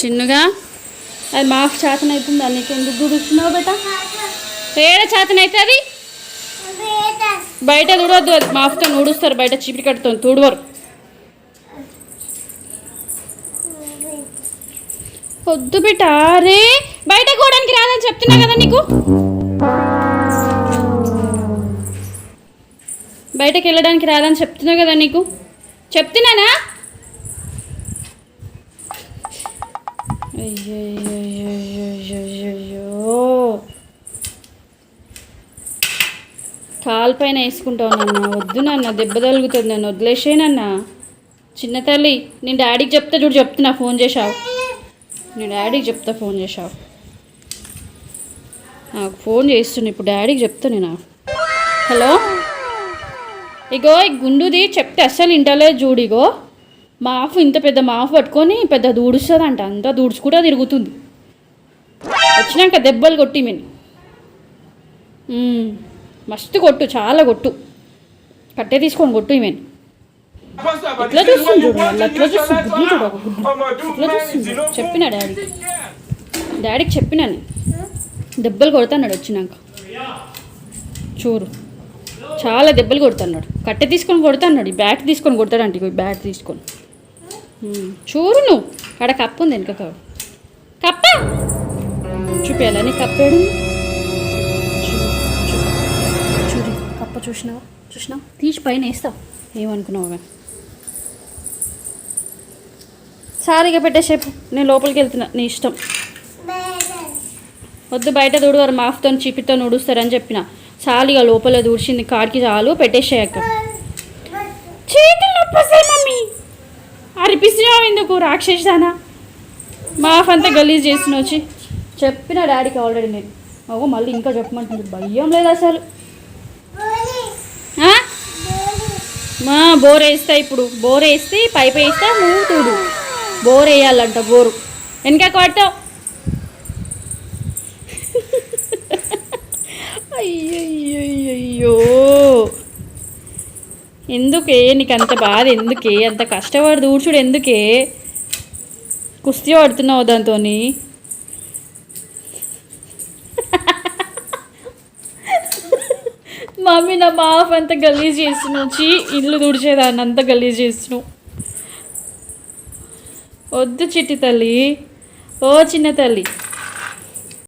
చిన్నగా అది మాకు చేతన అవుతుంది. నీకు ఎందుకు దుడుస్తున్నావు బేట? ఏడ చేతన అవుతుంది? బయట తుడవద్దు, అది మాఫ్తో ఊడుస్తారు. బయట చీపిరి కట్టుతో తుడవరు. వద్దు బిడ్డ. రే బయట కూడానికి రాదని చెప్తున్నా కదా నీకు. బయటకు వెళ్ళడానికి రాదని చెప్తున్నా కదా నీకు. చెప్తున్నానా? అయ్యో కాలు పైన వేసుకుంటావు నాన్న. వద్దు నాన్న, దెబ్బ తగులుతుంది. నన్ను వదిలేసేనన్నా. చిన్న తల్లి, నేను డాడీకి చెప్తా చూడు. చెప్తున్నా, ఫోన్ చేశావు. నేను డాడీకి చెప్తా, ఫోన్ చేశావు. నాకు ఫోన్ చేస్తున్నా ఇప్పుడు. డాడీకి చెప్తా నేను. హలో, ఇగో ఈ గుండుది చెప్తే అస్సలు ఇంటలేదు చూడు. ఇగో మాఫ్, ఇంత పెద్ద మాఫ్ పట్టుకొని పెద్ద దూడుస్తుందంట. అంతా దూడ్చుకుంటా తిరుగుతుంది. వచ్చినాక దెబ్బలు కొట్టి మేము మస్తు కొట్టు, చాలా కొట్టు. కట్టే తీసుకొని కొట్టు ఈమెను. ఇట్లా చూస్తుంది చూడు, అట్లా చూస్తుంది. గుడ్లు చూడు, ఒక గుడ్లు ఇట్లా చూస్తుంది. చెప్పినా డాడీకి చెప్పినా నేను. దెబ్బలు కొడుతున్నాడు వచ్చినాక. చూడు, చాలా దెబ్బలు కొడుతున్నాడు. కట్టె తీసుకొని కొడుతున్నాడు. ఈ బ్యాట్ తీసుకొని కొడతాడంట. ఈ బ్యాట్ తీసుకొని చూడు. నువ్వు అక్కడ కప్పు ఉంది వెనుక. కప్ప చూపించాలా? నీ కప్పాడు చూడు. కప్ప చూసినావా? తీసి పైన వేస్తావు. ఏమనుకున్నావు కానీ సారిగా పెట్టేసేపు. నేను లోపలికి వెళ్తున్నా, నీ ఇష్టం. వద్దు, బయట దూడవారు మాఫ్తో చీపితో ఊడుస్తారని చెప్పిన. చాలుగా లోపల దూడ్చింది కాడికి చాలు. పెట్టేసేయక్క. చేతులు నొప్పొస్తాయి మమ్మీ. అరిపిస్తున్నావు ఎందుకు రాక్షసానా? మాఫ్ అంతా గలీజ్ చేసిన వచ్చి చెప్పిన డాడీకి ఆల్రెడీ నేను. ఓ మళ్ళీ ఇంకా చెప్పమంటుంది. భయం లేదు అసలు. మా బోర్ వేస్తా ఇప్పుడు. బోర్ వేస్తే పైపు వేస్తా. నువ్వు తూడు. బోర్ వేయాలంట. బోరు వెనక పడతావు. అయ్యయ్యో, ఎందుకే నీకు అంత బాధ? ఎందుకే అంత కష్టపడి దూడ్చుడు? ఎందుకే కుస్తీ పడుతున్నావు దాంతో? మమ్మీ, నా మాఫ్ అంత గలీజ్ చేస్తున్నావు. వచ్చి ఇల్లు తుడిచేదాన్ని అంత గలీజ్ చేస్తున్నావు. వద్దు చిట్టి తల్లి. ఓ చిన్న తల్లి.